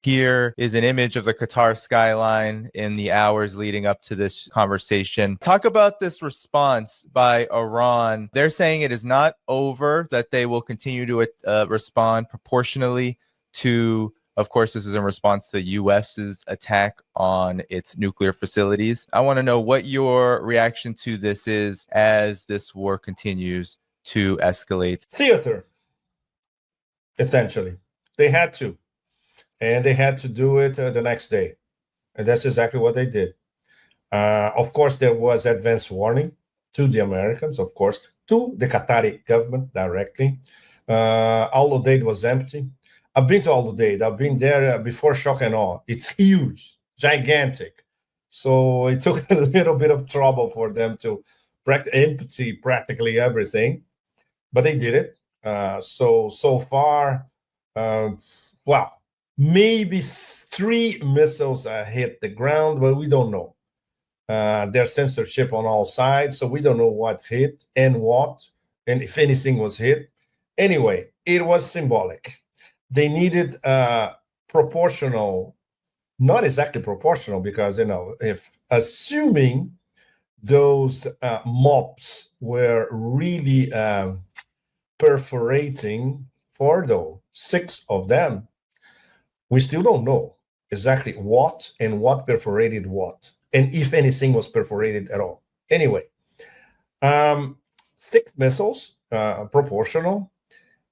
Here is an image of the Qatar skyline in the hours leading up to this conversation. Talk about this response by Iran. They're saying it is not over, that they will continue to respond proportionally to, of course, this is in response to the U.S.'s attack on its nuclear facilities. I want to know what your reaction to this is as this war continues to escalate. Theater, essentially. They had to. And they had to do it the next day. And that's exactly what they did. Of course, there was advance warning to the Americans, of course, to the Qatari government directly. Al Udeid was empty. I've been to Al Udeid. I've been there before shock and awe. It's huge, gigantic. So it took a little bit of trouble for them to empty practically everything, but they did it. So far, wow. Maybe 3 missiles hit the ground, but we don't know. There's censorship on all sides, so we don't know what hit and what, and if anything was hit. Anyway, it was symbolic. They needed proportional, not exactly proportional, because, if assuming those mobs were really perforating 6 of them, we still don't know exactly what and what perforated what, and if anything was perforated at all. Anyway, 6 missiles, proportional.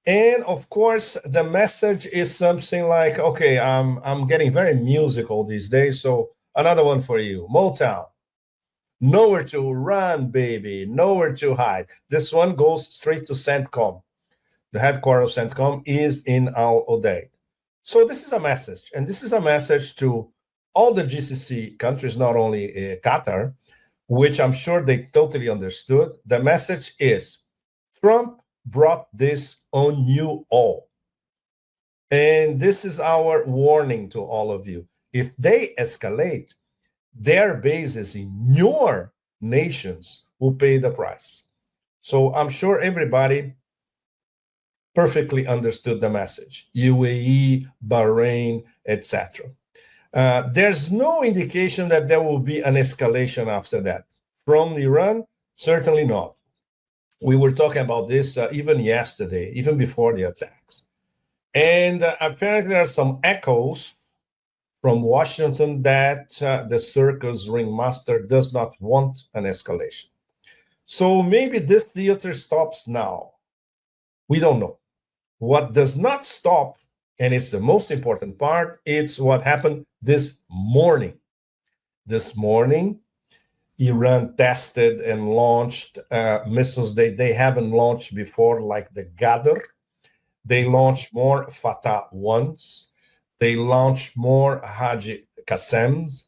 And of course, the message is something like, okay, I'm getting very musical these days, so another one for you. Motown. Nowhere to run, baby. Nowhere to hide. This one goes straight to CENTCOM. The headquarters of CENTCOM is in Al Udeid. So this is a message, and this is a message to all the GCC countries, not only Qatar, which I'm sure they totally understood. The message is, Trump brought this on you all. And this is our warning to all of you. If they escalate, their bases in your nations will pay the price. So I'm sure everybody perfectly understood the message. UAE, Bahrain, etc. There's no indication that there will be an escalation after that. From Iran, certainly not. We were talking about this even yesterday, even before the attacks. And apparently there are some echoes from Washington that the circus ringmaster does not want an escalation. So maybe this theater stops now. We don't know. What does not stop, and it's the most important part, it's what happened this morning. This morning, Iran tested and launched missiles they haven't launched before, like the Ghadr. They launched more Fatah 1s. They launched more Haji Qassems.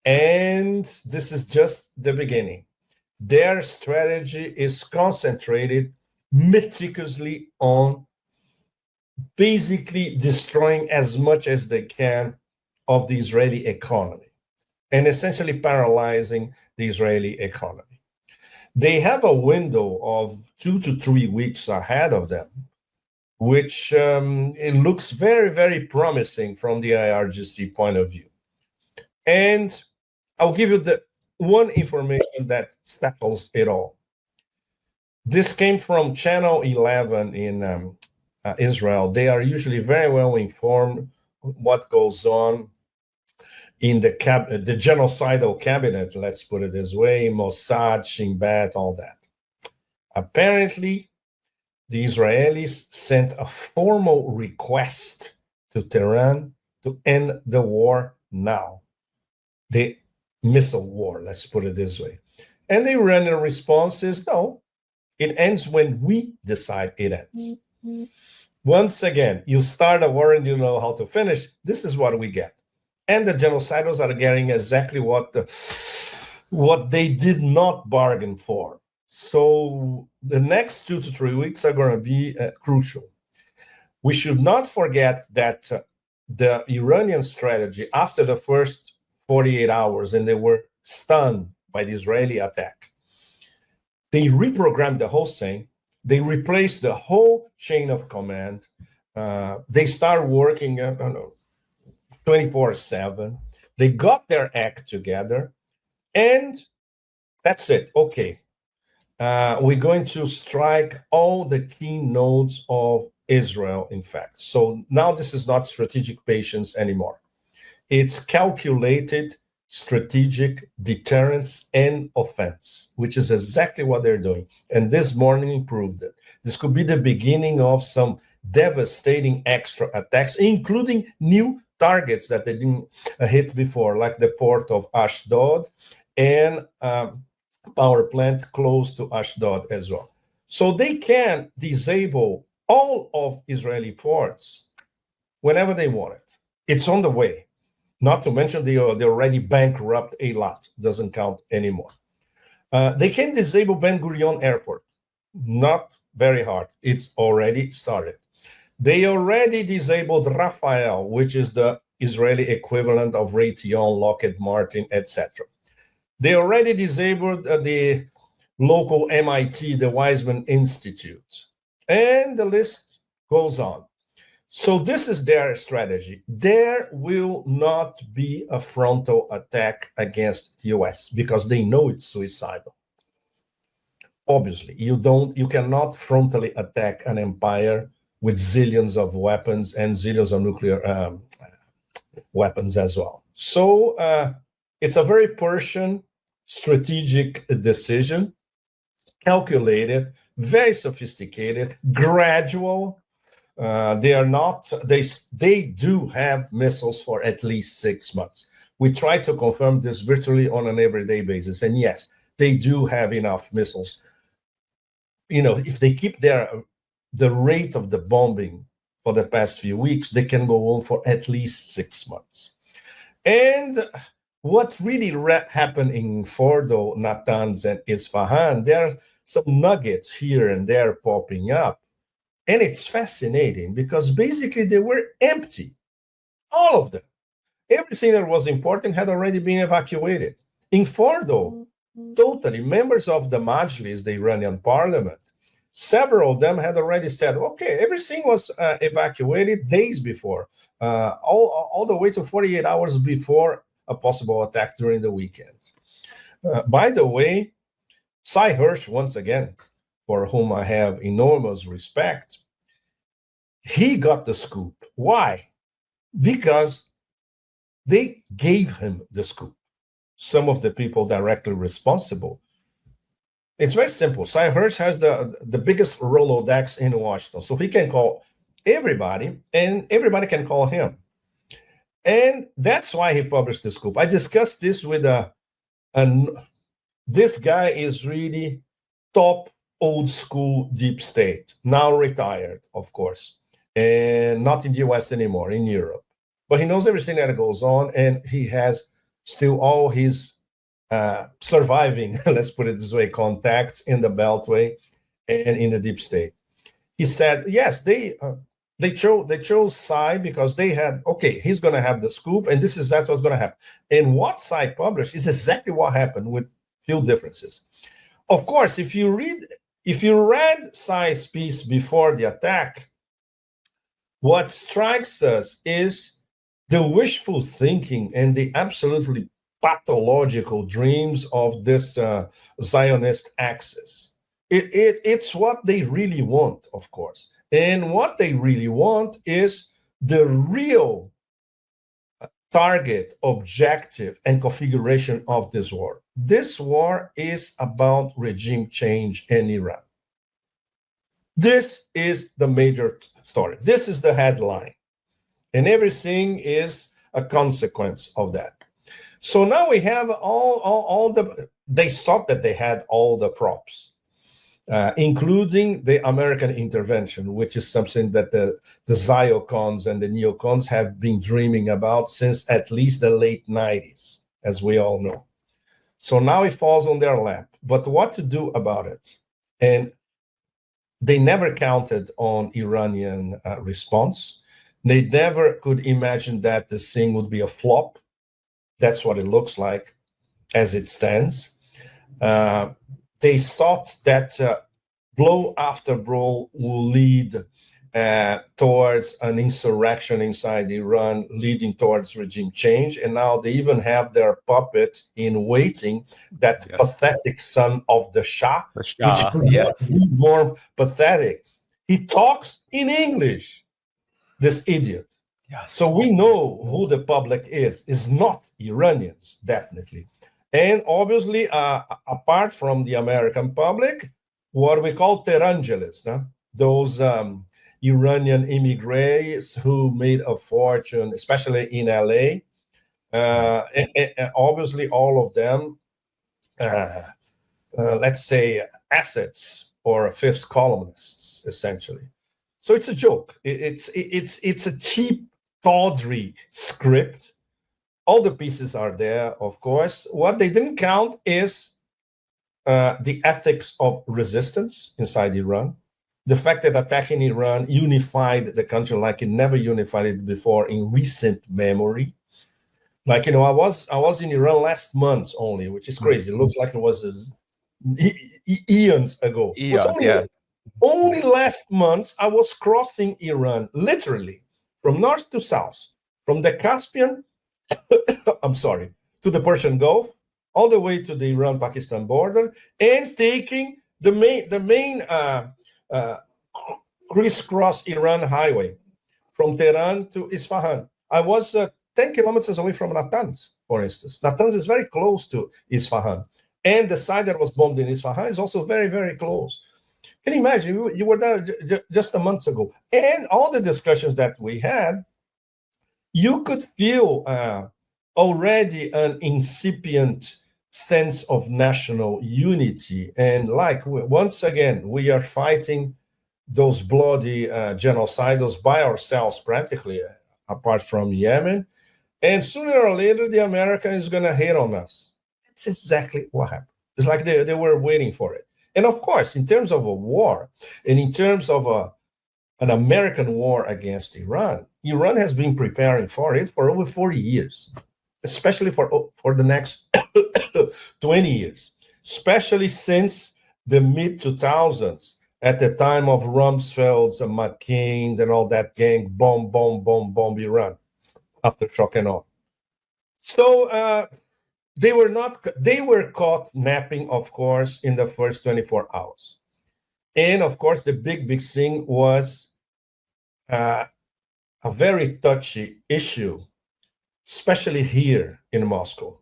And this is just the beginning. Their strategy is concentrated meticulously on basically destroying as much as they can of the Israeli economy and essentially paralyzing the Israeli economy. They have a window of 2 to 3 weeks ahead of them, which it looks very, very promising from the IRGC point of view. And I'll give you the one information that settles it all. This came from Channel 11 in Israel. They are usually very well informed what goes on in the genocidal cabinet, let's put it this way, Mossad, Shin Bet, all that. Apparently, the Israelis sent a formal request to Tehran to end the war now. The missile war, let's put it this way. And the Iranian response is, no, it ends when we decide it ends. Mm-hmm. Once again, you start a war and you know how to finish. This is what we get. And the genocidals are getting exactly what they did not bargain for. So the next 2 to 3 weeks are going to be crucial. We should not forget that the Iranian strategy after the first 48 hours, and they were stunned by the Israeli attack, they reprogrammed the whole thing. They replaced the whole chain of command. They start working, 24/7. They got their act together, and that's it. Okay, we're going to strike all the key nodes of Israel, in fact. So now this is not strategic patience anymore. It's calculated strategic deterrence and offense, which is exactly what they're doing. And this morning proved it. This could be the beginning of some devastating extra attacks, including new targets that they didn't hit before, like the port of Ashdod and power plant close to Ashdod as well. So they can disable all of Israeli ports whenever they want it. It's on the way. Not to mention they already bankrupt Eilat, doesn't count anymore. They can disable Ben Gurion Airport. Not very hard. It's already started. They already disabled Rafael, which is the Israeli equivalent of Raytheon, Lockheed Martin, etc. They already disabled the local MIT, the Weizmann Institute. And the list goes on. So this is their strategy. There will not be a frontal attack against the US because they know it's suicidal. Obviously, you cannot frontally attack an empire with zillions of weapons and zillions of nuclear weapons as well. So it's a very Persian strategic decision, calculated, very sophisticated, gradual. They do have missiles for at least 6 months. We try to confirm this virtually on an everyday basis. And yes, they do have enough missiles. If they keep the rate of the bombing for the past few weeks, they can go on for at least 6 months. And what really happened in Fordo, Natanz, and Isfahan, there are some nuggets here and there popping up. And it's fascinating because basically they were empty. All of them. Everything that was important had already been evacuated. In Fordo, totally, members of the Majlis, the Iranian parliament, several of them had already said, okay, everything was evacuated days before, all the way to 48 hours before a possible attack during the weekend. By the way, Cy Hirsch, once again, for whom I have enormous respect, he got the scoop. Why? Because they gave him the scoop. Some of the people directly responsible. It's very simple. Cy Hirsch has the biggest Rolodex in Washington, so he can call everybody, and everybody can call him. And that's why he published the scoop. I discussed this with this guy is really top old school deep state, now retired, of course, and not in the US anymore, in Europe. But he knows everything that goes on, and he has still all his surviving, let's put it this way, contacts in the Beltway and in the deep state. He said, yes, they chose Cy because they had, okay, he's going to have the scoop, and that's what's going to happen. And what Cy published is exactly what happened with few differences. Of course, if you read Cy's piece before the attack, what strikes us is the wishful thinking and the absolutely pathological dreams of this Zionist axis. It's what they really want, of course. And what they really want is the real target, objective, and configuration of this war. This war is about regime change in Iran. This is the major story. This is the headline. And everything is a consequence of that. So now we have they thought that they had all the props, including the American intervention, which is something that the Ziocons and the neocons have been dreaming about since at least the late 90s, as we all know. So now it falls on their lap. But what to do about it? And they never counted on Iranian response. They never could imagine that this thing would be a flop. That's what it looks like as it stands. They thought that blow after blow will lead towards an insurrection inside Iran, leading towards regime change. And now they even have their puppet in waiting, that pathetic son of the Shah, which could not be more pathetic. He talks in English, this idiot. So we know who the public is not Iranians, definitely. And obviously, apart from the American public, what we call Terangeles, those Iranian immigrants who made a fortune, especially in LA. And obviously, all of them, let's say, assets or fifth columnists, essentially. So it's a joke. It's a cheap, tawdry script. All the pieces are there, of course. What they didn't count is the ethics of resistance inside Iran. The fact that attacking Iran unified the country like it never unified it before in recent memory. Like, I was in Iran last month only, which is crazy. It looks like it was eons ago. Only last month I was crossing Iran, literally, from north to south, from the Caspian, to the Persian Gulf, all the way to the Iran-Pakistan border, and taking the main crisscross Iran highway from Tehran to Isfahan. I was 10 kilometers away from Natanz, for instance. Natanz is very close to Isfahan. And the side that was bombed in Isfahan is also very, very close. Can you imagine? You were there just a month ago. And all the discussions that we had, you could feel already an incipient sense of national unity. And once again, we are fighting those bloody genocidals by ourselves, practically, apart from Yemen. And sooner or later, the American is going to hate on us. That's exactly what happened. It's like they were waiting for it. And of course, in terms of a war, and in terms of an American war against Iran, Iran has been preparing for it for over 40 years, especially for the next 20 years, especially since the mid-2000s, at the time of Rumsfeld's and McCain's and all that gang, bomb Iran, after shock and awe. So they were caught napping, of course, in the first 24 hours. And of course, the big thing was a very touchy issue, especially here in Moscow.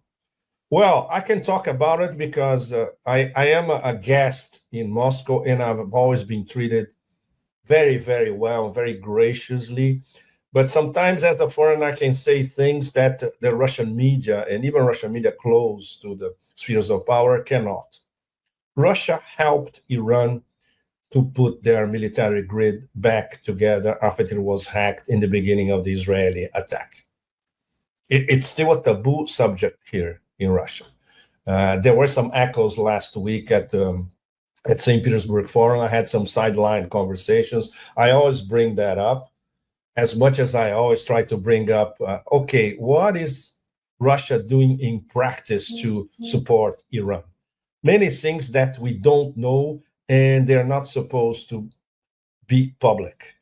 Well, I can talk about it because I am a guest in Moscow, and I've always been treated very, very well, very graciously. But sometimes as a foreigner, I can say things that the Russian media, and even Russian media close to the spheres of power, cannot. Russia helped Iran to put their military grid back together after it was hacked in the beginning of the Israeli attack. It's still a taboo subject here in Russia. There were some echoes last week at St. Petersburg Forum. I had some sideline conversations. I always bring that up, as much as I always try to bring up, what is Russia doing in practice to support Iran? Many things that we don't know, and they're not supposed to be public.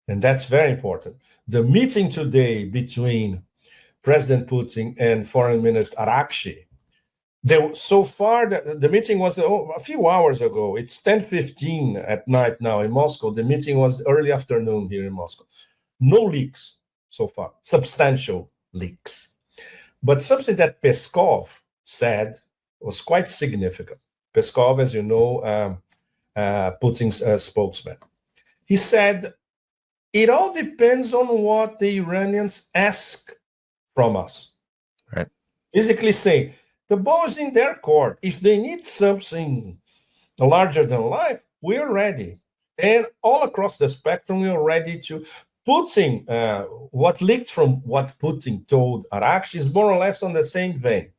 And that's very important. The meeting today between President Putin and Foreign Minister Arakshi, so far, the meeting was a few hours ago. It's 10:15 at night now in Moscow. The meeting was early afternoon here in Moscow. No leaks so far, substantial leaks. But something that Peskov said was quite significant. Peskov, as you know, Putin's spokesman. He said, it all depends on what the Iranians ask from us. Right. Basically saying, the ball is in their court. If they need something larger than life, we're ready. And all across the spectrum, we're ready to. Putin, what leaked from what Putin told Arakshi is more or less on the same vein.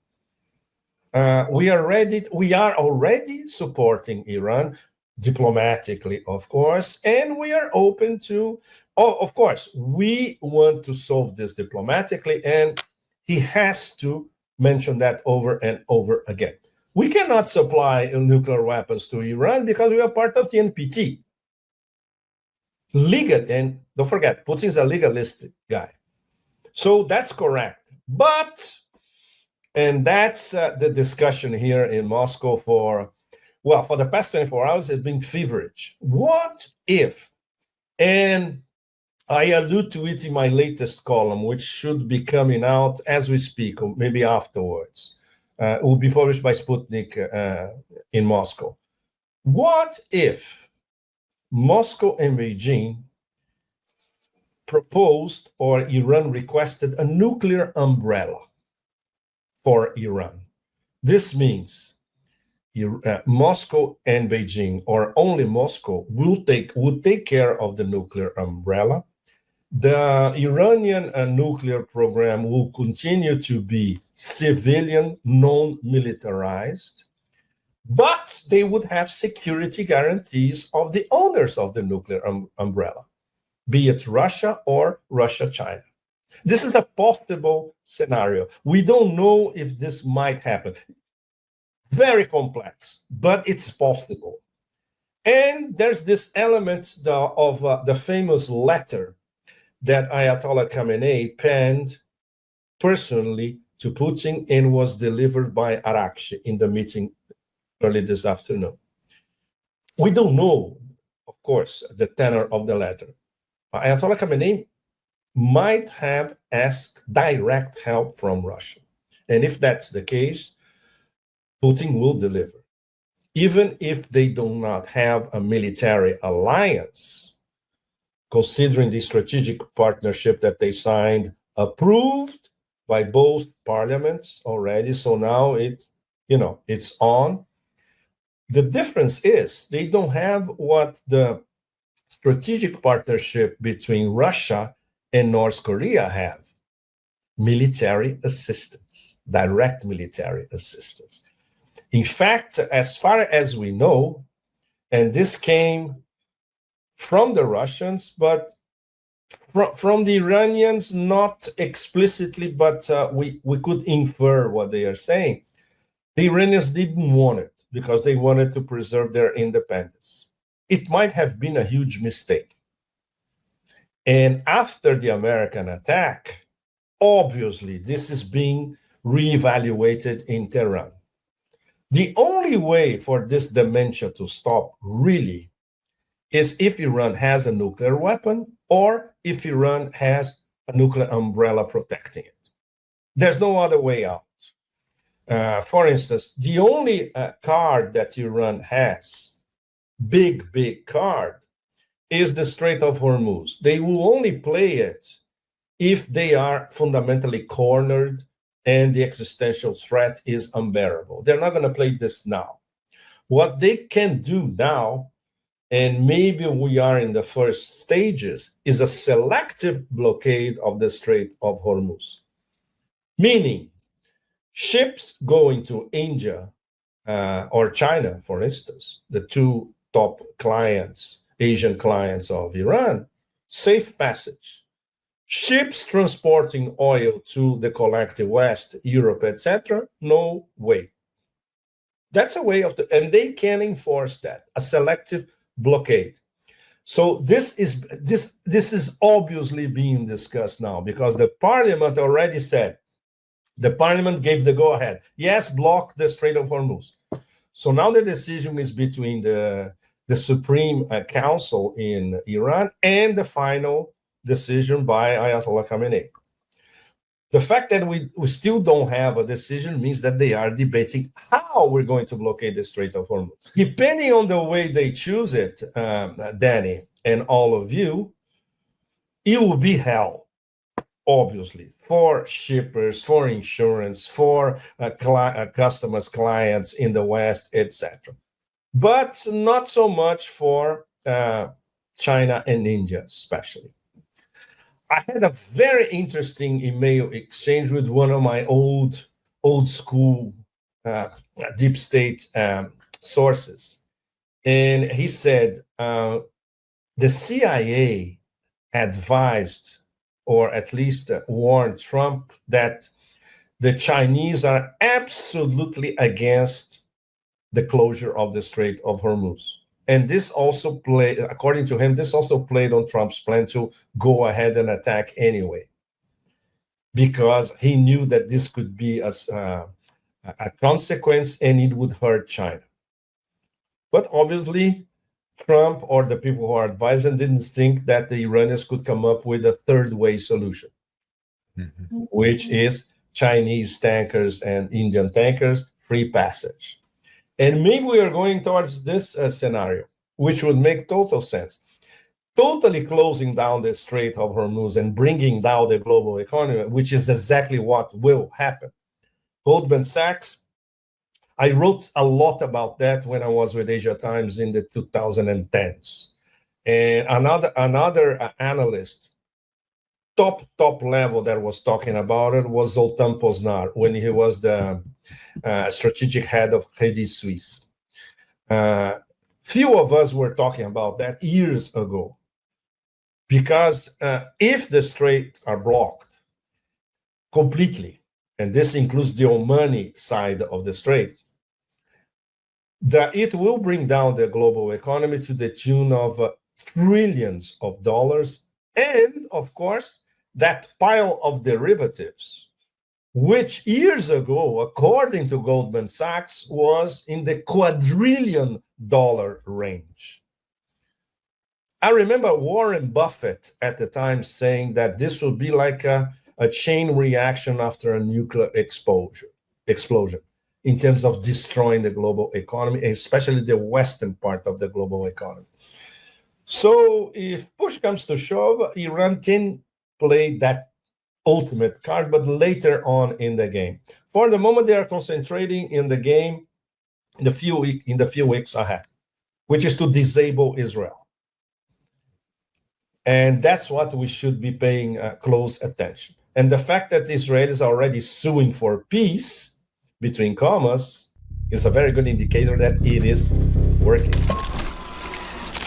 We are already supporting Iran diplomatically, of course, and we are open to, of course, we want to solve this diplomatically, and he has to mention that over and over again. We cannot supply nuclear weapons to Iran because we are part of the NPT. legal, and don't forget, Putin is a legalistic guy. So that's correct. But, and that's the discussion here in Moscow for the past 24 hours, it's been feverish. What if, and I allude to it in my latest column, which should be coming out as we speak, or maybe afterwards. It will be published by Sputnik in Moscow. What if Moscow and Beijing proposed, or Iran requested, a nuclear umbrella for Iran? This means Moscow and Beijing, or only Moscow, would take care of the nuclear umbrella. The Iranian nuclear program will continue to be civilian, non-militarized, but they would have security guarantees of the owners of the nuclear umbrella, be it Russia or Russia-China. This is a possible scenario. We don't know if this might happen. Very complex, but it's possible. And there's this element of the famous letter that Ayatollah Khamenei penned personally to Putin and was delivered by Arakshi in the meeting early this afternoon. We don't know, of course, the tenor of the letter. Ayatollah Khamenei might have asked direct help from Russia. And if that's the case, Putin will deliver. Even if they do not have a military alliance, considering the strategic partnership that they signed, approved by both parliaments already. So now it's on. The difference is they don't have what the strategic partnership between Russia and North Korea have: military assistance, direct military assistance. In fact, as far as we know, and this came from the Russians, but from the Iranians, not explicitly, but we could infer what they are saying. The Iranians didn't want it because they wanted to preserve their independence. It might have been a huge mistake. And after the American attack, obviously, this is being reevaluated in Tehran. The only way for this dementia to stop, really, is if Iran has a nuclear weapon or if Iran has a nuclear umbrella protecting it. There's no other way out. For instance, the only card that Iran has, big card, is the Strait of Hormuz. They will only play it if they are fundamentally cornered and the existential threat is unbearable. They're not going to play this now. What they can do now, and maybe we are in the first stages, is a selective blockade of the Strait of Hormuz. Meaning, ships going to India or China, for instance, the two top clients, Asian clients of Iran, safe passage. Ships transporting oil to the collective West, Europe, etc., no way. That's a way of, and they can enforce that, a selective blockade. So this is obviously being discussed now because the parliament already said, the parliament gave the go-ahead. Yes, block the Strait of Hormuz. So now the decision is between the Supreme Council in Iran and the final decision by Ayatollah Khamenei. The fact that we still don't have a decision means that they are debating how we're going to blockade the Strait of Hormuz. Depending on the way they choose it, Danny and all of you, it will be hell, obviously, for shippers, for insurance, for customers, clients in the West, etc. But not so much for China and India, especially. I had a very interesting email exchange with one of my old school deep state sources. And he said, the CIA advised, or at least warned Trump, that the Chinese are absolutely against the closure of the Strait of Hormuz. And this also played, according to him, this also played on Trump's plan to go ahead and attack anyway, because he knew that this could be a consequence and it would hurt China. But obviously, Trump or the people who are advising didn't think that the Iranians could come up with a third way solution, which is Chinese tankers and Indian tankers, free passage. And maybe we are going towards this scenario, which would make total sense. Totally closing down the Strait of Hormuz and bringing down the global economy, which is exactly what will happen. Goldman Sachs, I wrote a lot about that when I was with Asia Times in the 2010s. And another analyst, top level that was talking about it was Zoltan Poznar when he was the strategic head of Credit Suisse. Few of us were talking about that years ago, because if the straits are blocked completely, and this includes the Omani side of the strait, that it will bring down the global economy to the tune of trillions of dollars. And of course, that pile of derivatives, which years ago, according to Goldman Sachs, was in the quadrillion dollar range. I remember Warren Buffett at the time saying that this would be like a chain reaction after a nuclear explosion in terms of destroying the global economy, especially the western part of the global economy. So if push comes to shove, Iran can play that ultimate card, but later on in the game. For the moment, they are concentrating in the game in the few weeks ahead, which is to disable Israel. And that's what we should be paying close attention. And the fact that Israel is already suing for peace, between commas, is a very good indicator that it is working.